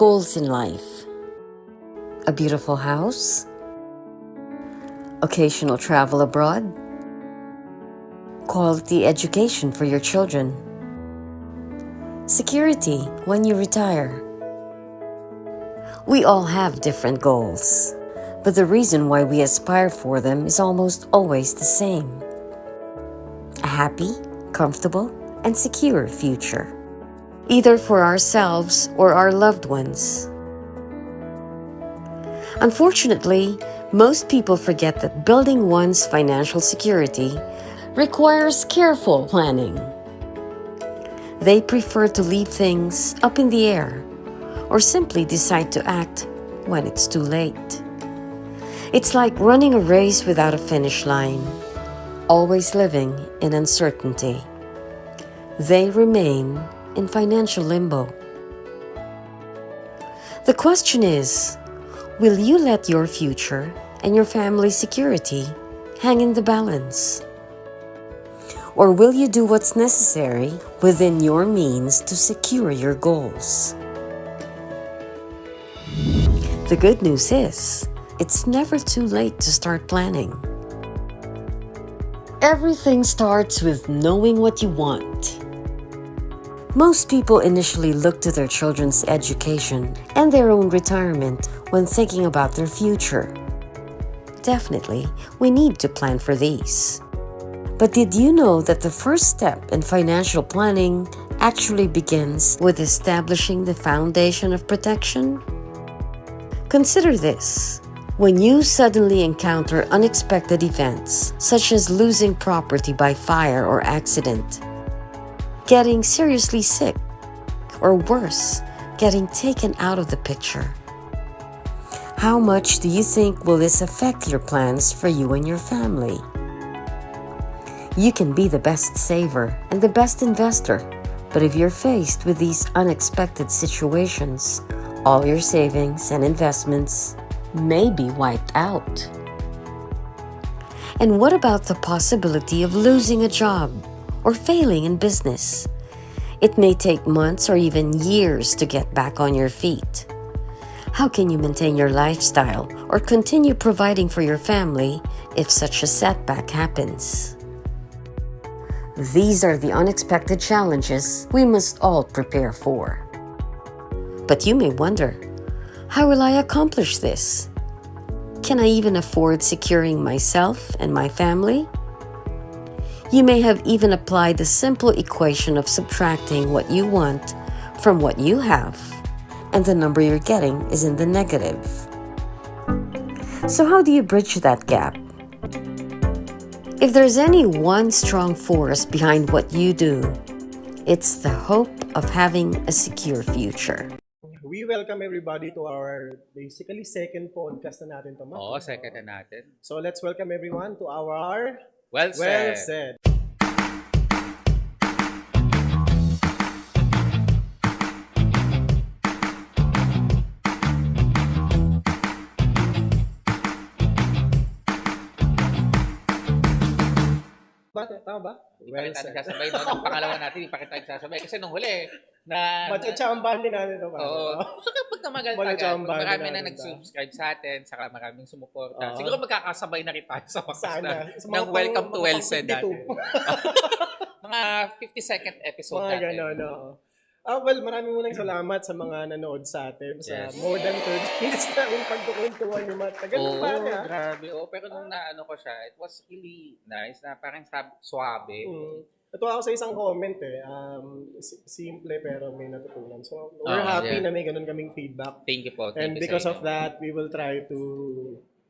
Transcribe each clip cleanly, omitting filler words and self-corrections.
goals in life. A beautiful house, occasional travel abroad, quality education for your children, security when you retire. We all have different goals, but the reason why we aspire for them is almost always the same. A happy, comfortable, and secure future, either for ourselves or our loved ones. Unfortunately, most people forget that building one's financial security requires careful planning. They prefer to leave things up in the air or simply decide to act when it's too late. It's like running a race without a finish line, always living in uncertainty. They remain in financial limbo. The question is, will you let your future and your family's security hang in the balance? Or will you do what's necessary within your means to secure your goals? The good news is, it's never too late to start planning. Everything starts with knowing what you want. Most people initially look to their children's education and their own retirement when thinking about their future. Definitely, we need to plan for these. But did you know that the first step in financial planning actually begins with establishing the foundation of protection? Consider this. When you suddenly encounter unexpected events, such as losing property by fire or accident, getting seriously sick, or worse, getting taken out of the picture, how much do you think will this affect your plans for you and your family? You can be the best saver and the best investor, but if you're faced with these unexpected situations, all your savings and investments may be wiped out. And what about the possibility of losing a job or failing in business? It may take months or even years to get back on your feet. How can you maintain your lifestyle or continue providing for your family if such a setback happens? These are the unexpected challenges we must all prepare for. But you may wonder, how will I accomplish this? Can I even afford securing myself and my family? You may have even applied the simple equation of subtracting what you want from what you have, and the number you're getting is in the negative. So how do you bridge that gap? If there's any one strong force behind what you do, it's the hope of having a secure future. We welcome everybody to our basically second podcast na natin to. Oo, second na natin. So let's welcome everyone to our Well Well said. Said. Tama ba? Hindi pa rin tayo nagsasabay. No? Ang pangalawa natin, hindi pa rin tayo nagsasabay. Kasi nung huli, na... Matchambahan din natin ito. Oo. So kapag namagal tagal, Matchambahan marami din na natin nag-subscribe sa atin, saka maraming sumuporta. Oo. Siguro magkakasabay na rin tayo sa wakas Sana. ng Welcome to Well Said natin. Mga 52nd episode Mga natin. gano'n, no? Well, maraming munang salamat sa mga nanood sa atin sa more than 30 minutes namin pagkukwentuhan yung mga tagal Oo, pa nga. grabe. Oh, pero nung naano ko siya, it was really nice na parang suabe. Natuwa ako sa isang comment simple pero may natutunan. So, we're happy na may ganun kaming feedback. Thank you po. And because of that, we will try to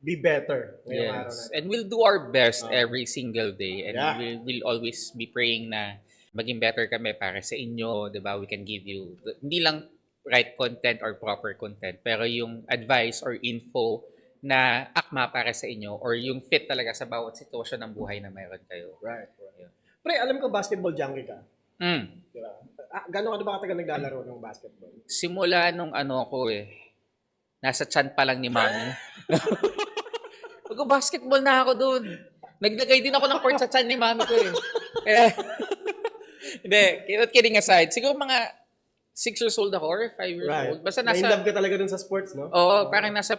be better ngayong araw natin. And we'll do our best every single day. And we'll always be praying na maging better kami para sa inyo, 'di ba? We can give you hindi lang right content or proper content, pero yung advice or info na akma para sa inyo or yung fit talaga sa bawat sitwasyon ng buhay na mayroon kayo. Right. Pre, alam ko basketball junkie ka. Diba? Gano'n ka na ba katagal naglalaro ng basketball? Simula nung ko nasa chan pa lang ni Mami. Mag-basketball na ako doon. Naglagay din ako ng court sa chan ni Mami ko eh. Hindi, kidding aside. Siguro mga 6 years old ako or 5 years Right. old. Basta Na-inlove ka talaga dun sa sports, no? Oo, parang nasa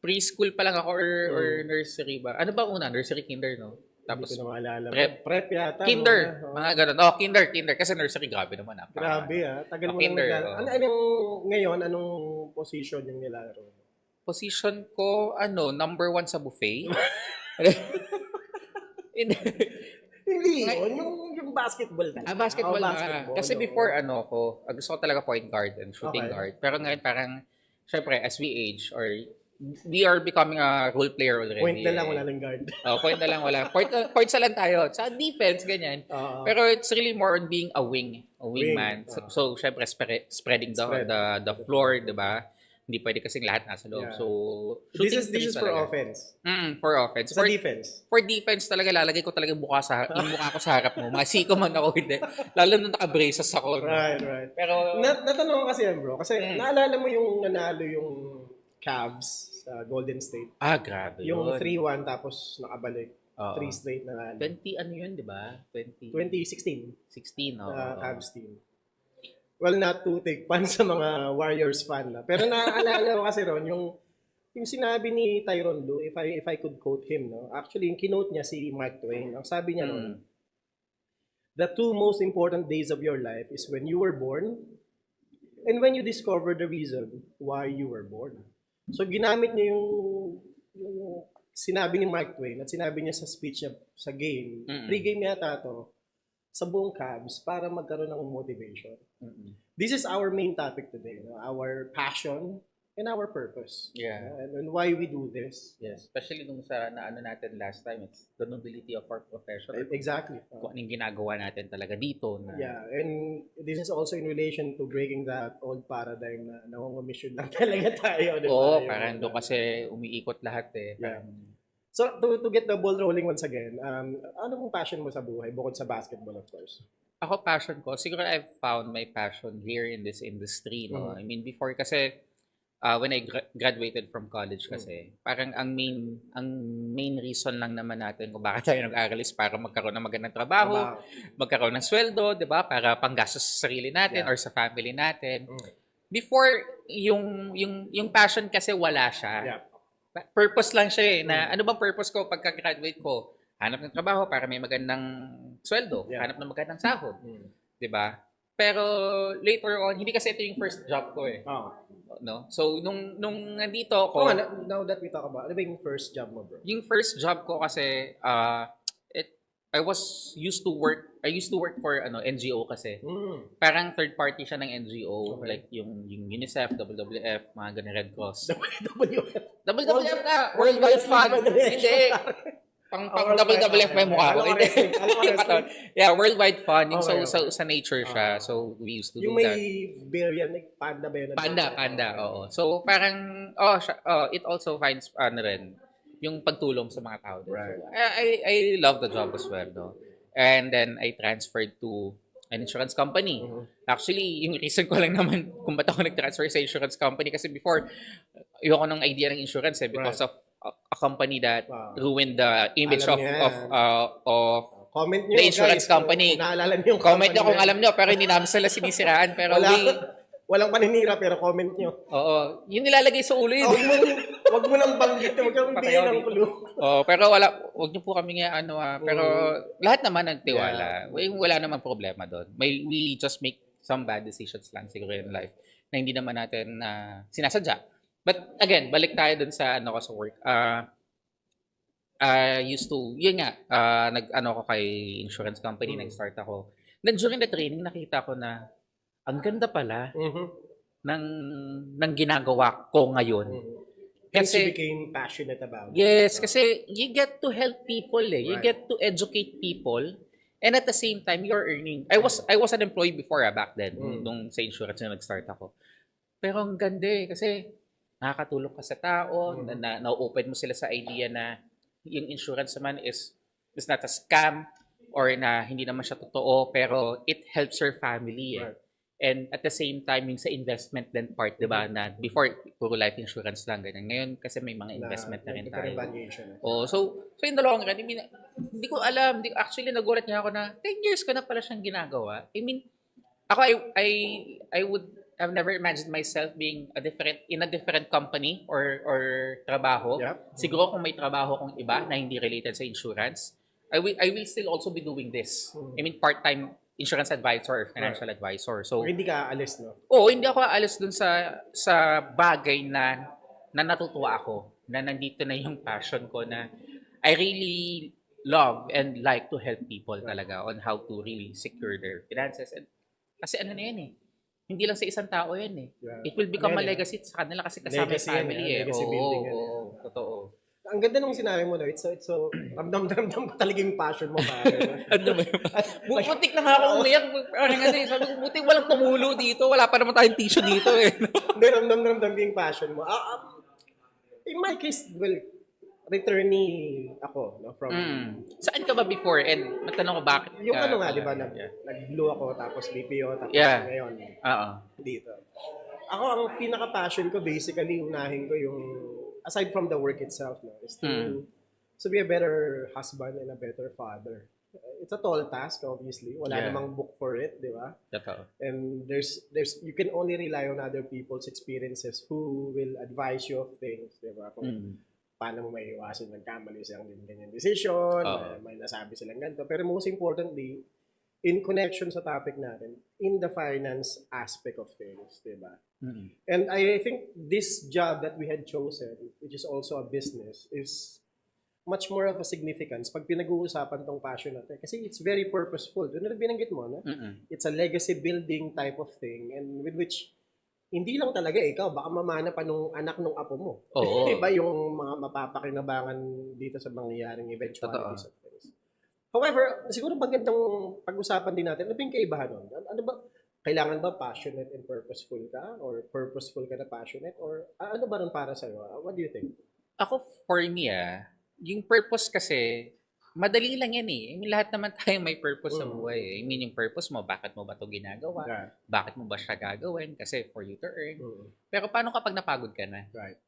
preschool pa lang ako or nursery ba? Ano ba una? Nursery, kinder, no? Tapos, hindi ko na maalala. prep. Prep yata. Kinder. Mga Mga ganun. Kinder. Kasi nursery, grabe naman. grabe Tagal mo kinder, nang ngayon, anong position yung nilalaro? Position ko, number 1 sa buffet. Hindi yun. Yung basketball talaga. Basketball na. Basketball, Kasi before, gusto ko talaga point guard and shooting guard. Pero ngayon, parang, syempre, as we age, or we are becoming a role player already. Point na lang, wala lang guard. Point na lang, wala. Points na lang tayo. Sa defense, ganyan. Pero it's really more on being a wingman. So, syempre, spreading the floor, di ba? Hindi pwede kasing lahat nasa loob. Yeah. So, this is for offense. For offense. Sa defense. For defense talaga, lalagay ko talaga yung mukha ko sa harap mo. Masiko man ako, hindi. Lalo nung naka-braces ako. Right. Pero, natanong ko kasi yan, bro. Kasi naalala mo yung nanalo yung Cavs sa Golden State. Grabe Yung yun. 3-1 tapos nakabalik. 3 straight na 20, yun, di ba? 2016. 16, Cavs team. Well, not to take fun sa mga Warriors fan na. Pero naaalala ko kasi ron, yung sinabi ni Tyronn Lue, if I could quote him, no? Actually, yung kinote niya si Mark Twain. Ang sabi niya ron, the 2 most important days of your life is when you were born and when you discover the reason why you were born. So, ginamit niya yung sinabi ni Mark Twain at sinabi niya sa speech niya sa game, pre-game yata to, sa buong Cavs para magkaroon ng motivation. This is our main topic today, no? Our passion and our purpose. Yeah. And why we do this. Yes. Especially nung sa naano natin last time, it's the nobility of our profession. Exactly. Kung anong ginagawa natin talaga dito. Yeah, and this is also in relation to breaking that old paradigm na nangungumisyon lang talaga tayo. Diba? Oo, parang doon kasi umiikot lahat eh. Yeah. So, to get the ball rolling once again, ano pong passion mo sa buhay, bukod sa basketball, of course? Ako, passion ko, siguro I've found my passion here in this industry. No? I mean, before kasi, when I graduated from college kasi, parang ang main reason lang naman natin kung bakit tayo nag-aral is para magkaroon ng magandang trabaho, magkaroon ng sweldo, di ba? Para panggastos sa sarili natin or sa family natin. Before, yung passion kasi wala siya. Yeah. Purpose lang siya eh, na ano bang purpose ko pagka-graduate ko? Hanap ng trabaho para may magandang sweldo, hanap ng magandang sahod. 'Di ba? Pero later on, hindi kasi ito yung first job ko eh. No? So nung nandito ako, now that we talk about, ano ba yung first job mo, bro? Yung first job ko kasi I used to work for NGO kasi. Parang third party siya ng NGO, like yung UNICEF, WWF, mga ganun, Red Cross. WWF na, Worldwide Fund. Hindi. Pang WWF may mukha ko. Yeah, Worldwide Fund. Yung sa nature siya. So we used to do that. Yung may bear yan, like panda ba yun? Panda, oo. So parang, it also finds, rin, yung pagtulong sa mga tao. Right. So, I love the job as well, no? And then I transferred to an insurance company. Actually, yung reason ko lang naman kung ba't ako nag-transfer sa insurance company kasi before, ayoko ng idea ng insurance because of a company that ruined the image of comment nyo, the insurance guys, company. Naalala niyo yung comment nyo kung alam nyo, pero hindi namin sila sinisiraan. Pero walang paninira, pero comment nyo. Oo. Yung nilalagay sa ulo yun. Wag mo nang banggit. Wag kang bigyan ng ulo. Pero wag nyo po kami nga pero lahat naman nagtiwala. Wala namang problema doon. We just make some bad decisions lang siguro in life na hindi naman natin sinasadya. But again, balik tayo doon sa sa work. Used to, yun nga, ko kay insurance company, nag-start ako. Then during the training, nakita ko na ang ganda pala ng ginagawa ko ngayon. Kasi you became passionate about it. Yes, kasi you get to help people eh. You get to educate people. And at the same time, you're earning. I was an employee before back then, nung sa insurance na nag-start ako. Pero ang ganda eh, kasi nakakatulong ka sa tao, na-open mo sila sa idea na yung insurance naman is not a scam or na hindi naman siya totoo, pero it helps your family eh. Right. And at the same time, yung sa investment din part, di ba, na before, puro life insurance lang, ganyan. Ngayon, kasi may mga investment na rin tayo. So in the long run, I mean, hindi ko alam, actually, nagulat niya ako na 10 years ko na pala siyang ginagawa. I mean, Ako, I've never imagined myself being in a different company or trabaho. Yep. Siguro kung may trabaho kong iba na hindi related sa insurance, I will still also be doing this. I mean, part-time insurance advisor or financial advisor. So, Hindi ka aalis, no? hindi ako aalis dun sa bagay na natutuwa ako, na nandito na yung passion ko, na I really love and like to help people talaga on how to really secure their finances. And kasi ano na yan eh, hindi lang sa isang tao yan eh. Yeah. It will become a Yan, legacy sa kanila kasi kasama yung Legacy yan, family eh. legacy building yan. Totoo. Ang ganda nung sinabi mo, no? It's so ramdam ko talaga yung passion mo, pare. Ano ba yun? Butik na nga ako umiyak. Parang ano eh, sabi ko, buti walang tumulo dito. Wala pa naman tayong tissue dito eh. Hindi, ramdam ko yung passion mo. In my case, well, returnee ako, no? From Saan ka ba before? And matanong ko bakit yung ka, ano nga, di ba, yeah. nag-blue ako, tapos BPO, tapos Yeah. ngayon, Oo. dito. Ako, ang pinaka-passion ko, basically, unahin ko yung, aside from the work itself, no, is to be a better husband and a better father. It's a tall task, obviously. Wala Yeah. namang book for it, di ba? Totoo. And you can only rely on other people's experiences who will advise you of things, di ba? Kung paano mo maiiwasan nagkamali silang ganyan decision, may nasabi silang ganito. Pero most importantly, in connection sa topic natin, in the finance aspect of things, di ba? And I think this job that we had chosen, which is also a business, is much more of a significance pag pinag-uusapan tong passion natin. Kasi it's very purposeful. Doon na binanggit mo, no? It's a legacy building type of thing, and with which hindi lang talaga ikaw, baka mamana pa nung anak nung apo mo. Oo. Diba yung mga mapapakinabangan dito sa mangyayaring eventualities of things. However, siguro magandang pag-usapan din natin, ano ba yung kaibahan nun? Ano ba, kailangan ba passionate and purposeful ka? Or purposeful ka na passionate? Or ano ba nun para sa'yo? What do you think? Ako, for me yung purpose kasi, madali lang yan eh. I mean, lahat naman tayo may purpose sa buhay eh. I mean, yung purpose mo, bakit mo ba ito ginagawa? Yeah. Bakit mo ba siya gagawin? Kasi for you to earn. Pero paano kapag napagod ka na? Right.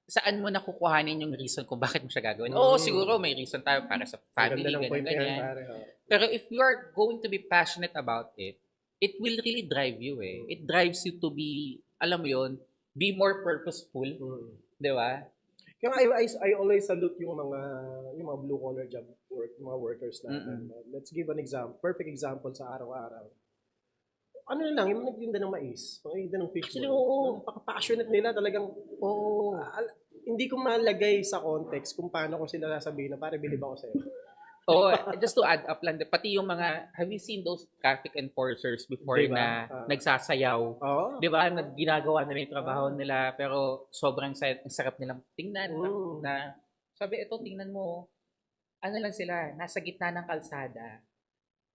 Saan mo nakukuhanin yung reason kung bakit mo siya gagawin? Siguro may reason tayo para sa family, Ganda ng point na yan, ganyan. pare. Pero if you are going to be passionate about it, it will really drive you eh. It drives you to be, alam mo yun, be more purposeful. Di ba? Kaya I always salute yung mga blue collar job work, mga workers natin. Let's give an example, perfect example sa araw-araw. Ano na lang, yung nagtinda ng mais, nagtinda ng fish ball. Napaka-passionate nila talagang, hindi ko malagay sa context kung paano ko sila sasabihin na pare bilib ako sa'yo. Just to add up lang, pati yung mga, have you seen those traffic enforcers before Diba? na nagsasayaw? Di ba? Ginagawa nila yung trabaho nila, pero sobrang sarap nilang tingnan. Na, sabi, ito, tingnan mo, ano lang sila, nasa gitna ng kalsada,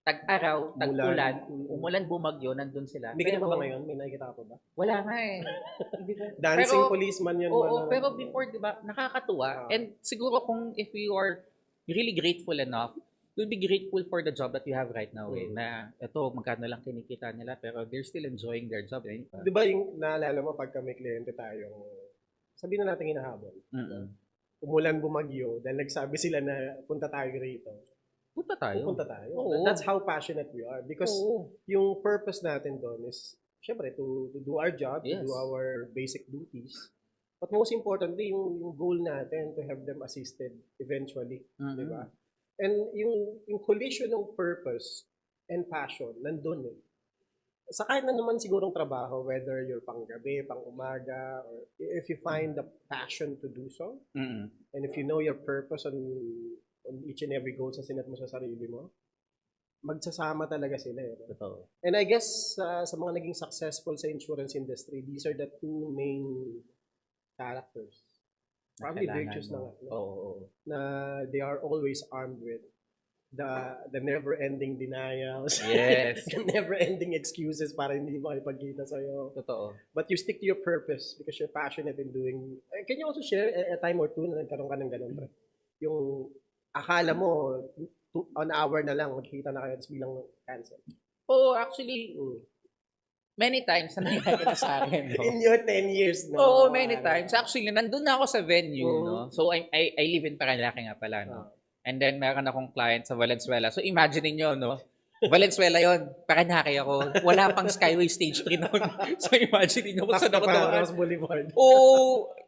tag-araw, tag-ulan, umulan, bumagyo, nandun sila. Hindi ka na ba ngayon? May nakikita ka pa ba? Wala nga eh. Dancing policeman yun. Pero before, di ba, nakakatuwa. And siguro kung if you are really grateful enough, you'll be grateful for the job that you have right now eh. Na ito, magkano lang kinikita nila, pero they're still enjoying their job. Eh. Di ba yung naalala mo pagka may kliyente tayong, sabihin na natin hinahabol. Umulan, bumagyo, dahil nagsabi sila na punta tayo rito. Punta tayo. That's how passionate we are. Because yung purpose natin doon is, syempre, to do our job, to do our basic duties. But most importantly, yung goal natin to have them assisted eventually. Di ba? And yung collision ng purpose and passion, nandun eh. Sa kahit na naman sigurong trabaho, whether you're pang gabi, pang umaga, or if you find the passion to do so, and if you know your purpose on each and every goal sa sinet mo sa sarili mo, magsasama talaga sila eh. Totoo. And I guess sa mga naging successful sa insurance industry, these are the two main characters. Probably virtues na nga. Na they are always armed with the never-ending denials. Yes. The never-ending excuses para hindi mo makipagkita sa'yo. Totoo. But you stick to your purpose because you're passionate in doing... Can you also share a time or two na nagkaroon ka ng ganun? Yung akala mo, an hour na lang, magkita na kayo, tapos bilang cancel. Actually, many times na nangyari na sa akin. No? In your 10 years, no? Many times. Actually, nandun na ako sa venue, no? So, I live in Paranaque nga pala, no? And then, meron akong client sa Valenzuela. So, imagine niyo no? Valenzuela yon. Pakanaki ako. Wala pang Skyway Stage 3 noon. So imagine niyo kung saan ako doon. Tapos Boulevard.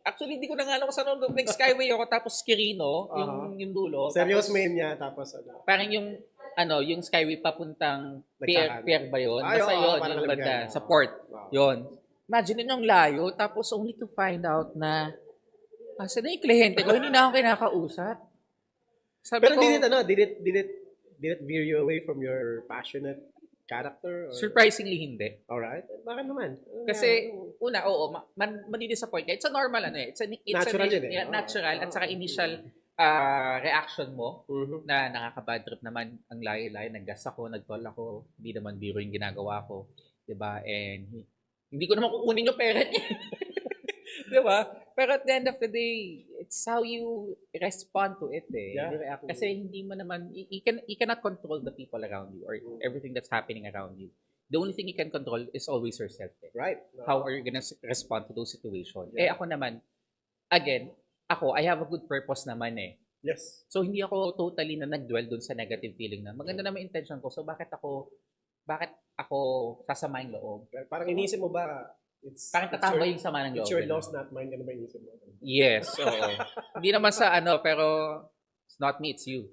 Actually, hindi ko na nga alam kung saan ako. Nag-Skyway ako, tapos Quirino, yung dulo. Serious tapos, main niya, tapos parang yung Skyway papuntang pier ba yun? Basta yun, yung banda, sa port. Yun. Imagine niyo yung layo, tapos only to find out na saan na yung kliyente ko, hindi na ako kinakausap. Sabi Pero ko, did it veer you away from your passionate character? Or? surprisingly hindi. Alright. Bakit naman? Kasi, madi-disappoint ka. It's a normal, it's Natural yun natural, at saka initial reaction mo, na nakaka-bad trip naman ang layo-layo. Nag-gas ako, nag-toll ako, hindi naman biro yung ginagawa ko. Diba? And hindi ko naman kukunin yung pera niya. Diba? Pero at the end of the day, it's how you respond to it Yeah. Kasi hindi mo naman, you cannot control the people around you or everything that's happening around you. The only thing you can control is always yourself. Right. How are you gonna respond to those situations? Yeah. Ako naman, again, I have a good purpose naman Yes. So hindi ako totally na nag-dwell dun sa negative feeling na maganda naman intention ko. So bakit ako sasamaing loob? Parang inisip mo ba, parang tatambay yung sama ng loob. It's your loss, not mine. Ganun ba inisip mo? Yes, oo. Hindi naman sa pero it's not me, it's you.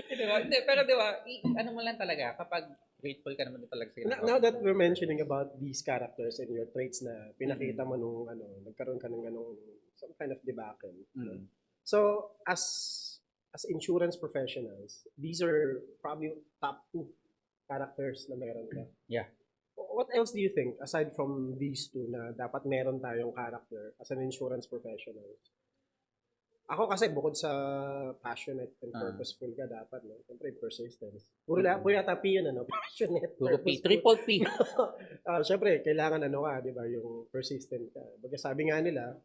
Diba? Hindi, pero diba, ano mo lang talaga, kapag grateful ka naman talaga sa ginagawa. Now that we're mentioning about these characters and your traits na pinakita mo nung nagkaroon ka ng ganung some kind of debacle. So, as insurance professionals, these are probably top 2 characters na meron ka. Yeah. What else do you think, aside from these 2, na dapat meron tayong character as an insurance professional? Ako kasi, bukod sa passionate and purposeful ka, dapat, siyempre, persistence. Puro yata P yun, passionate, Puro P, purposeful. triple P. Siyempre, kailangan di ba, yung persistent ka. Baga sabi nga nila,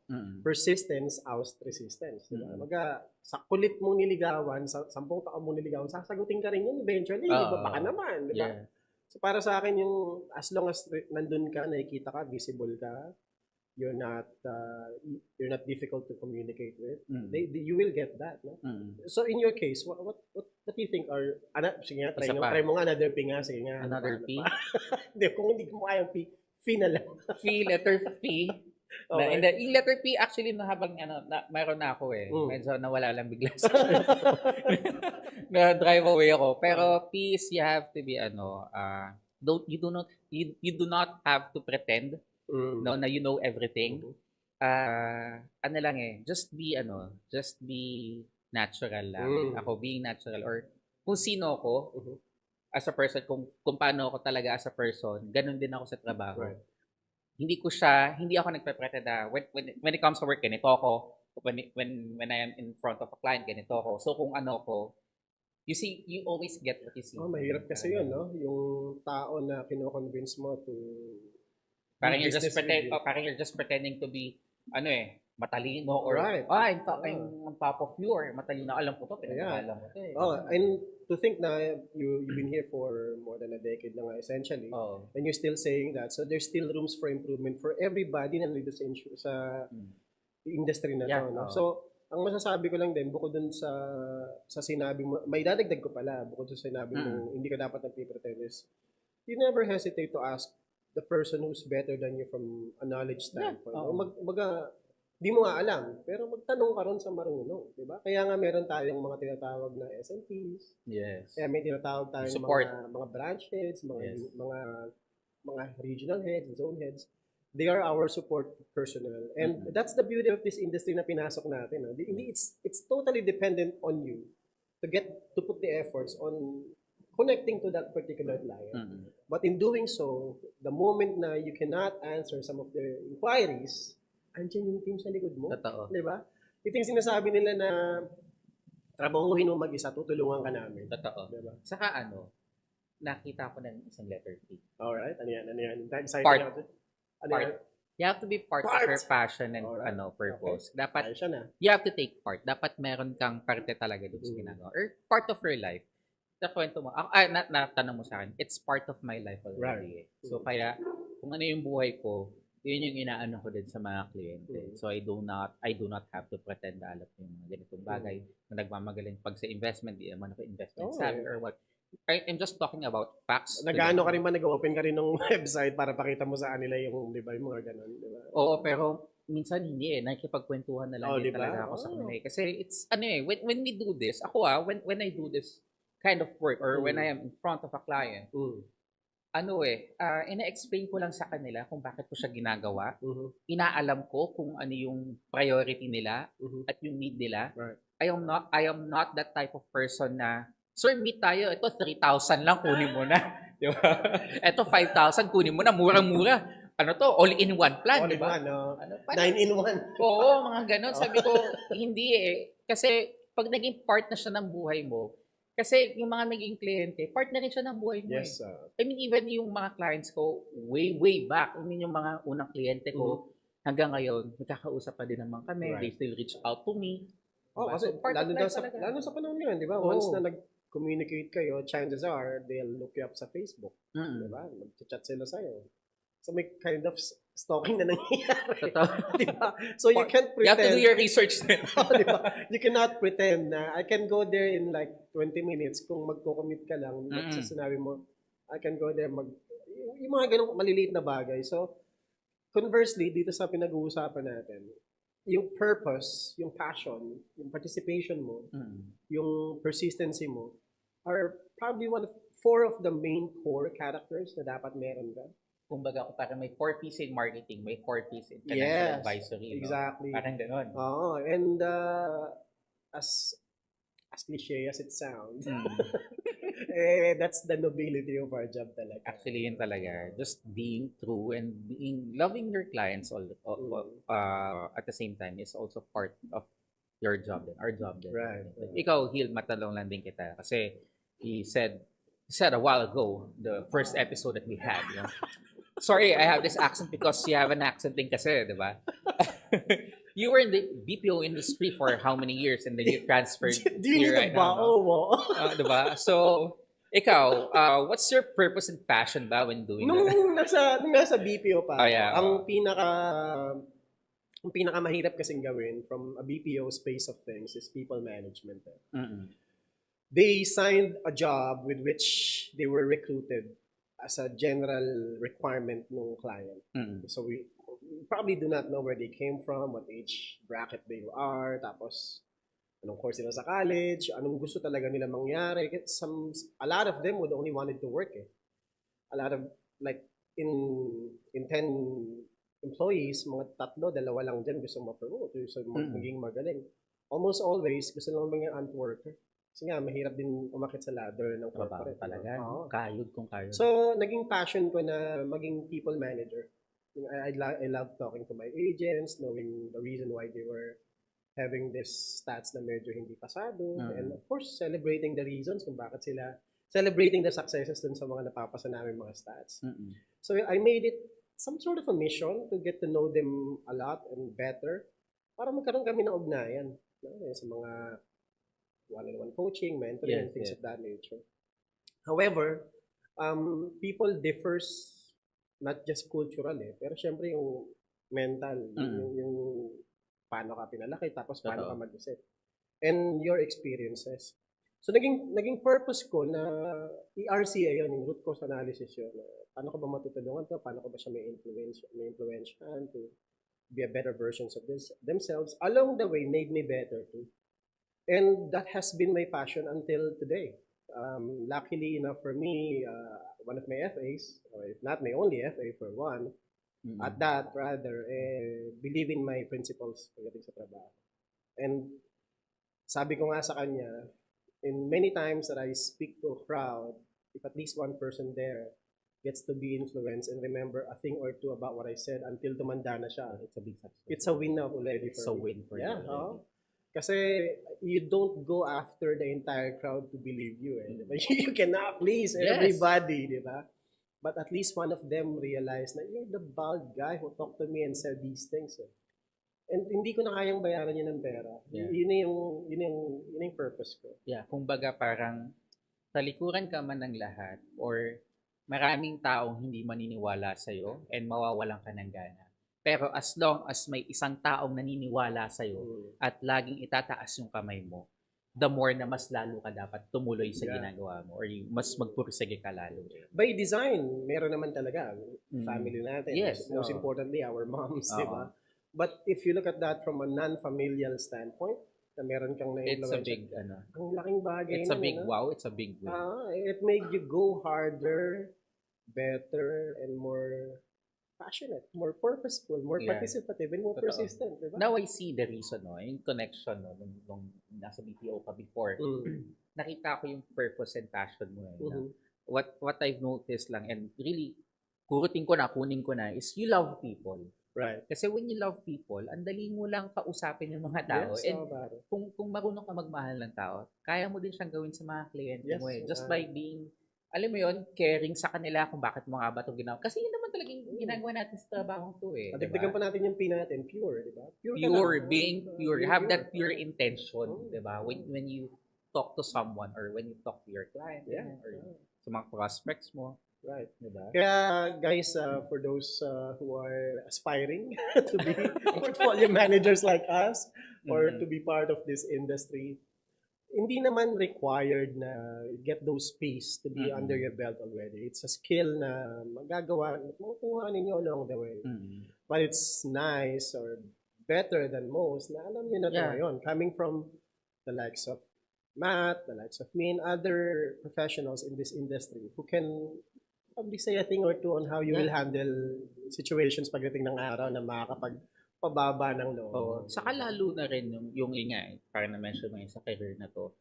persistence oust resistance. Di ba? Baga, sa kulit mong niligawan, sa 10 taon mong niligawan, sasagutin ka rin yun eventually. Di ba? Baka naman, di ba? Yeah. So para sa akin, yung as long as nandun ka, nakikita ka, visible ka, you're not difficult to communicate with, you will get that, no? So in your case, what do you think are sige nga, try mo nga another P nga, sige nga. Another P? Hindi, kung hindi mo kayang P na lang. P, letter P. Okay. Yung letter P, actually, habang mayroon na ako medyo nawala lang bigla sa na-drive away ako. Pero P is, you have to be, you do not have to pretend na you know everything. Just be natural lang. Ako being natural, or kung sino ako as a person, kung paano ako talaga as a person, ganun din ako sa trabaho. Right. Hindi ako nagpe-pretend na when it comes to work, ganito ako. When I am in front of a client, ganito ako. So kung ano ako, you see, you always get what you see. Mahirap kasi yun, no? Yung tao na kino-convince mo to parang you're just pretending to be matalino, or right. I'm on top of you, or matalino, alam ko to, pinag-alam mo to. And to think na you've been here for more than a decade na nga, essentially, and you're still saying that, so there's still rooms for improvement for everybody na nandito sa industry na to, no? So ang masasabi ko lang din, bukod dun sa sinabi mo, may dadagdag ko pala, bukod sa sinabi mo, hindi ka dapat nagpipretend, is you never hesitate to ask the person who's better than you from a knowledge standpoint. Di mo nga alam, pero magtanong ka ron sa marunong, di ba? Kaya nga meron tayong mga tinatawag na SMPs. Yes. Kaya may tinatawag tayong mga branch heads, mga regional heads, zone heads. They are our support personnel. And that's the beauty of this industry na pinasok natin. No? It's totally dependent on you to put the efforts on connecting to that particular client. But in doing so, the moment na you cannot answer some of their inquiries, andyan yung team sa likod mo. Totoo. Di ba? Ito yung sinasabi nila na trabahuhin mo mag-isa, tutulungan ka namin. Totoo. Diba? Saka nakita ko ng isang letter P. Alright, ano yan? Part. You have to be part of your passion and purpose. Okay. Dapat, you have to take part. Dapat meron kang parte talaga doon sa ginagawa. Or part of your life. Sa kwento mo, natanong mo sa akin, it's part of my life already. Right. So kaya, kung ano yung buhay ko, yun yung inaano ko din sa mga kliyente. So I do not have to pretend na alam yung mga ganitong bagay na nagmamagaling pag sa investment, di naman ako investment savvy or what. I'm just talking about facts. Nag-ano ka rin ba, nag-open ka rin ng website para pakita mo sa kanila yung, di ba, yung mga ganun, di ba? Oo, pero minsan hindi eh. Nakikipagkwentuhan na lang Oh, din di ba? talaga ako sa Oh. kanila eh. Kasi it's, ano eh, when we do this, ako when I do this kind of work or when I am in front of a client, ano eh, ina-explain ko lang sa kanila kung bakit ko siya ginagawa. Inaalam ko kung ano yung priority nila at yung need nila. Right. I am not that type of person na, sir, meet tayo. Ito, 3,000 lang, kunin mo na. Di ba? Ito, 5,000, kunin mo na. Murang-mura. Ano to? All-in-one plan, All di in ba? one, no? Ano, 9-in-1. Oo, mga ganon. Sabi ko, hindi eh. Kasi pag naging part na siya ng buhay mo, kasi yung mga naging kliyente, part na rin siya ng buhay mo Yes, eh. I mean, even yung mga clients ko, way back, I mean, yung mga unang kliyente ko, hanggang ngayon, nagkakausap pa din naman kami. Right. They still reach out to me. Oh, Diba? kasi So, part lalo of daw life talaga. lalo sa panahon ngayon, di ba? Oo. Once na nag-communicate kayo, chances are they'll look you up sa Facebook, Mm. di ba? Mag-chat sila sa'yo. So may kind of stalking na nangyayari. Totoo. Di ba? So you can't You have to do pretend. your research din. Di ba? You cannot pretend na I can go there in like 20 minutes kung magko-commit ka lang. Sa sinabi mo, I can go there yung mga ganong maliliit na bagay. So conversely, dito sa pinag-uusapan natin, yung purpose, yung passion, yung participation mo, yung persistency mo, are probably four of the main core characters na dapat meron ka. Kumbaga, parang may 4 P's in marketing, may 4 P's in financial Yes, advisory. exactly. No? Parang ganon. Oo, and as cliche as it sounds, that's the nobility of our job talaga. Actually, yun talaga. Just being true and loving your clients all at the same time is also part of your job din, our job din. Right. Ikaw, Hil, matanong lang din kita. Kasi he said a while ago, the first episode that we had, you know, sorry, I have this accent because you have an accent din kasi, di ba? You were in the BPO industry for how many years and then you transferred Do you here need right a bao mo? di ba? So, ikaw, what's your purpose and passion ba when doing that? Nung nasa BPO pa, Oh, yeah. ang pinakamahirap kasing gawin from a BPO space of things is people management. They signed a job with which they were recruited as a general requirement ng client. So we probably do not know where they came from, what age bracket they are, tapos anong course sila sa college, anong gusto talaga nila mangyari. A lot of them would only wanted to work eh. A lot of, like, in 10 employees, mga 3, 2 lang dyan gusto ma-promote, gusto maging magaling. Almost always, gusto lang maging ant worker. Kasi nga, mahirap din umakit sa ladder ng corporate. Talaga. Kayod kung kayod. So, naging passion ko na maging people manager. I love talking to my agents, knowing the reason why they were having this stats na medyo hindi pasado. And of course, celebrating the reasons kung bakit sila, celebrating the successes dun sa mga napapasa namin mga stats. So, I made it some sort of a mission to get to know them a lot and better para magkaroon kami ng ugnayan sa mga one-on-one coaching, mentoring, and things of that nature. However, people differs not just cultural pero syempre yung mental, yung paano ka pinalaki, tapos paano ka mag-isip. And your experiences. So, naging purpose ko na ERCA yun, yung root cause analysis yun. Paano ko ba matutulungan to? Paano ko ba siya may influensyan to be a better versions of themselves? Along the way, made me better too. And that has been my passion until today. Luckily enough for me, one of my FAs, or if not my only FA for one, at that rather, believe in my principles pagdating sa trabaho. And sabi ko nga sa kanya, in many times that I speak to a crowd, if at least one person there gets to be influenced and remember a thing or two about what I said until tumanda na siya, it's a big success. It's a win now already for me. It's a win for you. Yeah. Kasi you don't go after the entire crowd to believe you. You cannot please everybody, di ba? But at least one of them realized na you're the bald guy who talked to me and said these things. And hindi ko na kayang bayaran niya ng pera. Yun yung purpose ko. Yeah, kumbaga parang talikuran ka man ng lahat or maraming taong hindi maniniwala sa'yo and mawawalan ka ng gana. Pero as long as may isang taong naniniwala sa'yo at laging itataas yung kamay mo, the more na mas lalo ka dapat tumuloy sa Yeah. ginagawa mo or mas magpursige ka lalo. By design, meron naman talaga. Mm. Family natin. Yes, Most oo. importantly, our moms, Oo. di ba? But if you look at that from a non-familial standpoint, na meron kang It's a na-influence, big, ang laking bagay it's a nun, big ano? wow, it's a big win. It made you go harder, better, and more passionate, more purposeful, more Yeah. participative, and more Totoo. persistent, di ba? Now I see the reason, no? Yung connection, no? Nung nasa BPO ka before, nakita ko yung purpose and passion mo. Mhm. What I've noticed lang, and really, kunin ko na, is you love people. Right. Kasi when you love people, ang dali mo lang kausapin yung mga tao. Yes, And pare. kung marunong ka magmahal ng tao, kaya mo din siyang gawin sa mga kliyente Yes, mo eh. Just by being, alam mo yun, caring sa kanila kung bakit mo nga ba ito ginawa. Kasi yun naman talaga yung ginagawa natin sa trabaho to eh. Dagdagan pa natin yung P natin, pure, di ba? Pure, ka Pure, lang. being pure. Being Have pure. that pure intention, di ba? When you talk to someone or when you talk to your client Yeah. or sa mga prospects mo, Right. di ba? Kaya guys, for those who are aspiring to be portfolio managers like us or to be part of this industry, hindi naman required na get those P's to be under your belt already. It's a skill na makukuha ninyo along the way. But it's nice or better than most na alam niyo na ito Yeah. ngayon. Coming from the likes of Matt, the likes of me, and other professionals in this industry who can probably say a thing or two on how you will handle situations pagdating ng araw na makakapagpababa ng loob. Oo. Saka lalo na rin yung ingay, parang na-mention mo yun sa career na to.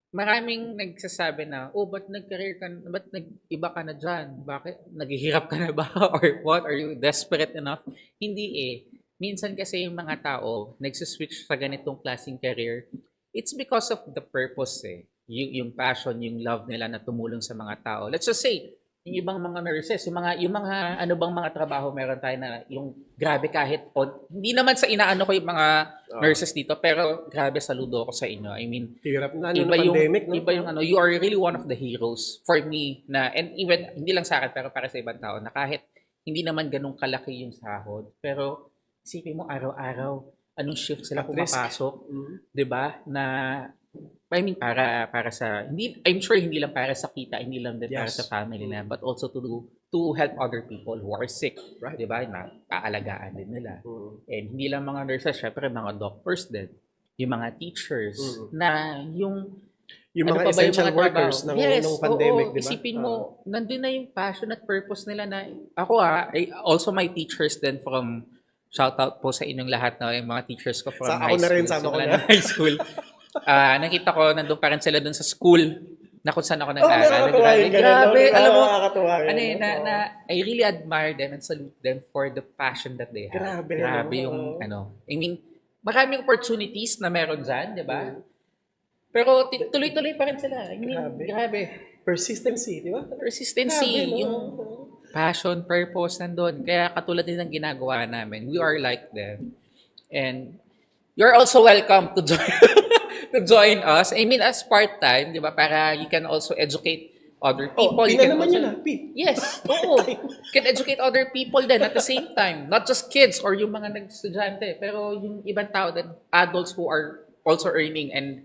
Maraming nagsasabi na, ba't nag-career ka, ba't nag-iba ka na dyan? Bakit? Naghihirap ka na ba? Or what? Are you desperate enough? Hindi eh. Minsan kasi yung mga tao, nagsiswitch sa ganitong klaseng career, it's because of the purpose eh. Yung passion, yung love nila na tumulong sa mga tao. Let's just say, yung ibang mga nurses, yung mga ano bang mga trabaho meron tayo na yung grabe kahit hindi naman sa inaano ko yung mga nurses dito, pero grabe saludo ako sa inyo. I mean, Hirap na iba yung pandemic, no? iba yung you are really one of the heroes for me na, and even hindi lang sa akin pero para sa ibang tao na kahit hindi naman ganun kalaki yung sahod, pero isipin mo araw-araw anong shift sila At risk. pumapasok, 'di ba? Na I mean para sa hindi, I'm sure hindi lang para sa kita, hindi lang din para Yes. sa family na, but also to help other people who are sick, Right. 'di ba? Na aalagaan din nila. Mm. And hindi lang mga nurses, syempre mga doctors din, yung mga teachers na yung Yung ano mga pa ba yung essential mga workers trabaho? nung pandemic, oo. di ba? Isipin mo, nandun na yung passion at purpose nila na, ako also my teachers then from, shout out po sa inyong lahat na yung mga teachers ko from Ako high na rin, school. sama ko simula na. ng high school. Nakita ko, nandun pa rin sila dun sa school na kung saan ako nag-aaral. nakakatuwa yung ganun, Grabe, no? alam mo, Nakakatuwa yun, ano no? na I really admire them and salute them for the passion that they have. Grabe, yung, no? I mean, maraming opportunities na meron dyan, di ba? Pero tuloy-tuloy pa rin sila. I mean, grabe. Persistency, di ba? Persistency, Grabe, no? yung passion, purpose nandun. Kaya katulad din ng ginagawa namin. We are like them. And you're also welcome to join to join us. I mean, as part-time, di ba? Para you can also educate other people. P You na can naman also- yun, P. Yes, oo. You can educate other people then at the same time. Not just kids or yung mga nag-estudyante, pero yung ibang tao din, adults who are also earning and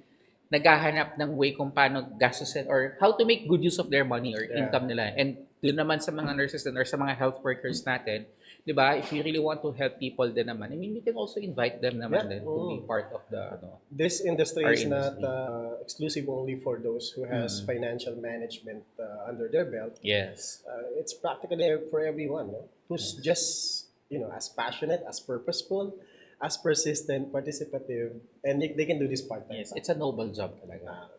naghahanap ng way kung paano gastusin or how to make good use of their money or income nila. And doon naman sa mga nurses din or sa mga health workers natin, di ba, if you really want to help people din naman, I mean, we can also invite them naman din to be part of the, This industry Our is not industry. exclusive only for those who has financial management under their belt. yes. It's practically for everyone, no? Who's just, as passionate, as purposeful, as persistent, participative, and they can do this part-time. Yes, it's a noble job talaga.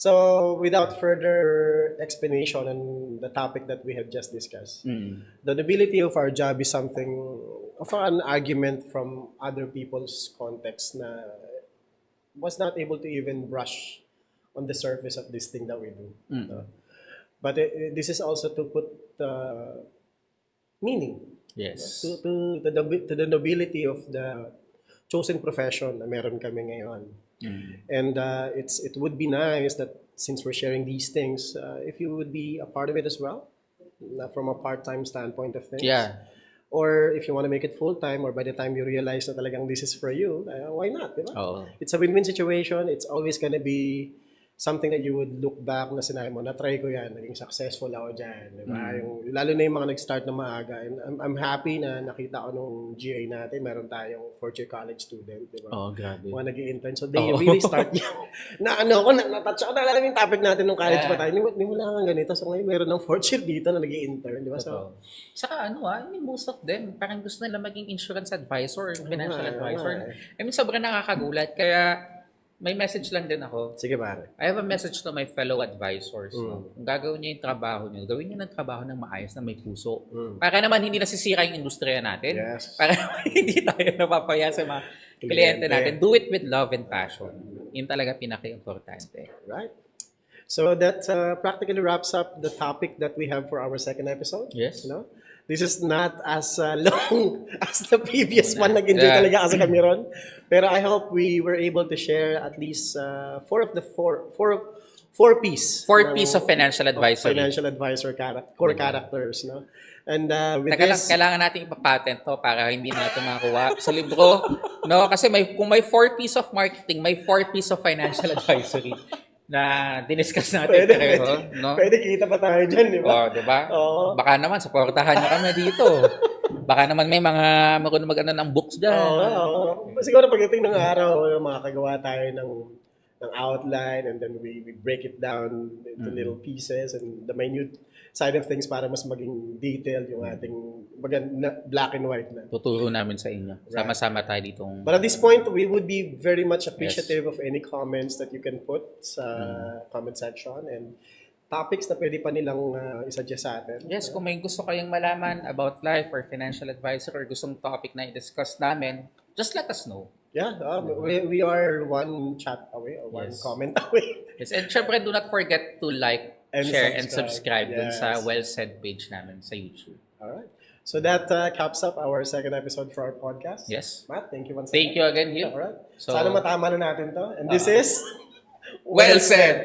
So, without further explanation on the topic that we have just discussed, the nobility of our job is something of an argument from other people's context na was not able to even brush on the surface of this thing that we do. No? But this is also to put meaning Yes. to the nobility of the chosen profession na meron kami ngayon. And it would be nice that since we're sharing these things, if you would be a part of it as well, from a part-time standpoint of things. Yeah. Or if you want to make it full-time, or by the time you realize na talagang this is for you, why not, di ba? Oo. It's a win-win situation. It's always gonna be something that you would look back na sinabi mo, na-try ko yan, naging successful ako dyan, di ba? Yung, lalo na yung mga nag-start na maaga. And I'm happy na nakita ko nung GA natin, meron tayong fourth-year college student, di ba? Oh, grabe. Mga nag-i-intern. So they really start na ano ko, na-touch ako na yung topic natin nung college pa tayo. Hindi mo lang nga ganito. So ngayon meron ng fourth year dito na nag-i-intern, di ba? So, saka I mean, most of them, parang gusto nila maging insurance advisor, financial advisor. I mean, sobrang nakakagulat. Kaya, may message lang din ako. sige pare. I have a message to my fellow advisors. No? Kung gagawin niyo yung trabaho niyo, gawin niyo ng trabaho ng maayos na may puso. Para naman hindi nasisira yung industriya natin. Yes. Para naman hindi tayo napapaya sa mga kliyente natin. Do it with love and passion. Yun talaga pinaka-importante. Right. So that practically wraps up the topic that we have for our second episode. Yes. You know? This is not as long as the previous one. Nag-enjoy talaga kasi kami ron. Pero I hope we were able to share at least four piece. Four piece of financial advisory. Financial advisor core characters. No? And with Teka lang, this... kailangan natin ipapatent to para hindi natin makakuha sa libro. No? Kasi kung may 4 piece of marketing, may 4 piece of financial advisory na diniscuss natin pareho. No? Pwede kita pa tayo dyan, di ba? Di ba? Oo. Baka naman, supportahan niyo kami dito. Baka naman may mga marunong mag-ano ng books dyan. Oo. Siguro pagdating ng araw, makakagawa tayo ng outline, and then we break it down into little pieces and the minute side of things para mas maging detailed yung ating black and white na. Tuturo namin sa inyo. Sama-sama tayo ditong... But at this point, we would be very much appreciative of any comments that you can put sa comment section and topics na pwede pa nilang isuggest sa atin. Yes, kung may gusto kayong malaman about life or financial advisor or gustong topic na i-discuss namin, just let us know. Yeah, we are one chat away or one comment away. Yes, and syempre do not forget to like, share, and subscribe dun sa Yes. Well Said page namin sa YouTube. Alright. So that caps up our second episode for our podcast. Yes. Matt, thank you once Thank you again, Hugh. Alright. So- Sana matama na natin to. And this is... Well Said!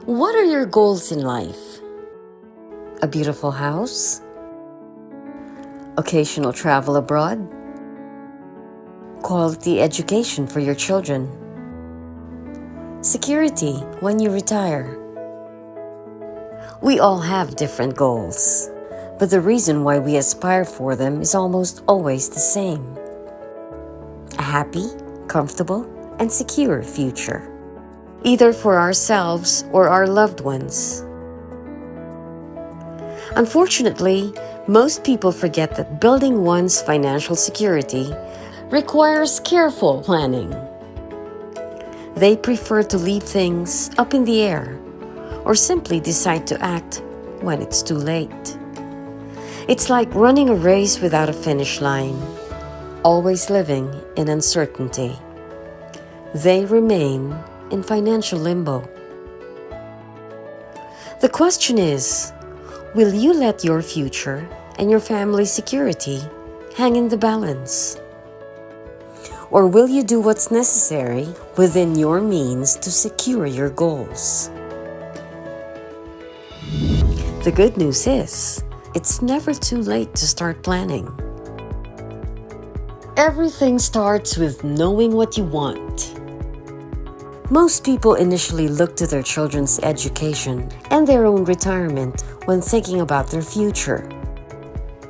What are your goals in life? A beautiful house? Occasional travel abroad? Quality education for your children? Security when you retire? We all have different goals, but the reason why we aspire for them is almost always the same. A happy, comfortable, and secure future, either for ourselves or our loved ones. Unfortunately, most people forget that building one's financial security requires careful planning. They prefer to leave things up in the air or simply decide to act when it's too late. It's like running a race without a finish line, always living in uncertainty. They remain in financial limbo. The question is, will you let your future and your family's security hang in the balance? Or will you do what's necessary within your means to secure your goals? The good news is, it's never too late to start planning. Everything starts with knowing what you want. Most people initially look to their children's education and their own retirement when thinking about their future.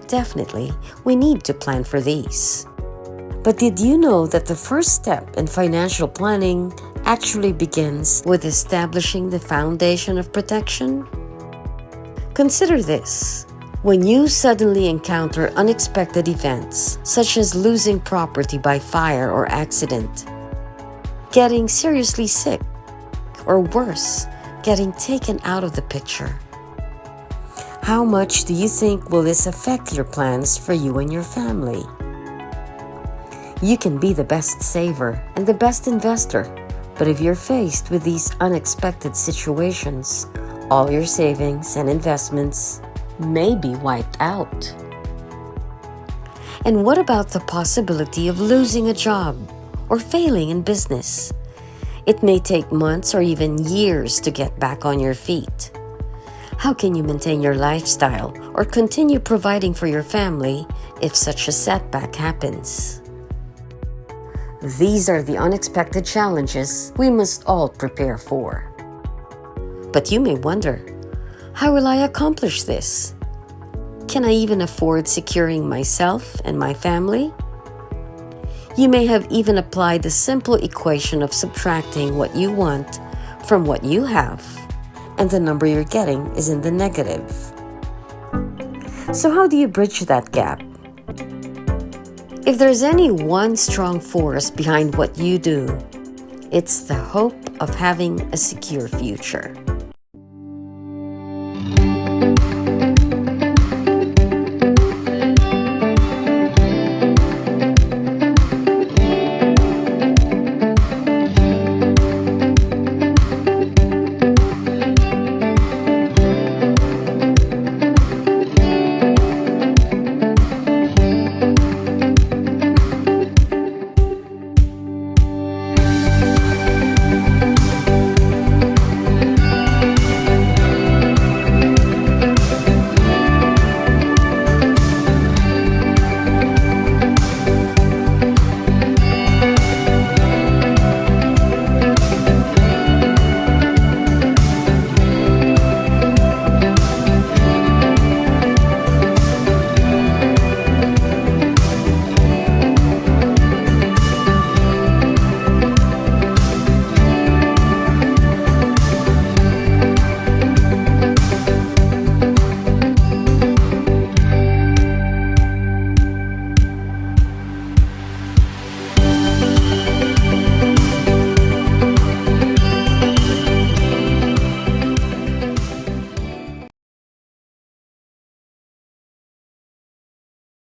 Definitely, we need to plan for these. But did you know that the first step in financial planning actually begins with establishing the foundation of protection? Consider this. When you suddenly encounter unexpected events, such as losing property by fire or accident, getting seriously sick, or worse, getting taken out of the picture, how much do you think will this affect your plans for you and your family? You can be the best saver and the best investor, but if you're faced with these unexpected situations, all your savings and investments may be wiped out. And what about the possibility of losing a job or failing in business? It may take months or even years to get back on your feet. How can you maintain your lifestyle or continue providing for your family if such a setback happens? These are the unexpected challenges we must all prepare for. But you may wonder, how will I accomplish this? Can I even afford securing myself and my family? You may have even applied the simple equation of subtracting what you want from what you have, and the number you're getting is in the negative. So how do you bridge that gap? If there's any one strong force behind what you do, it's the hope of having a secure future.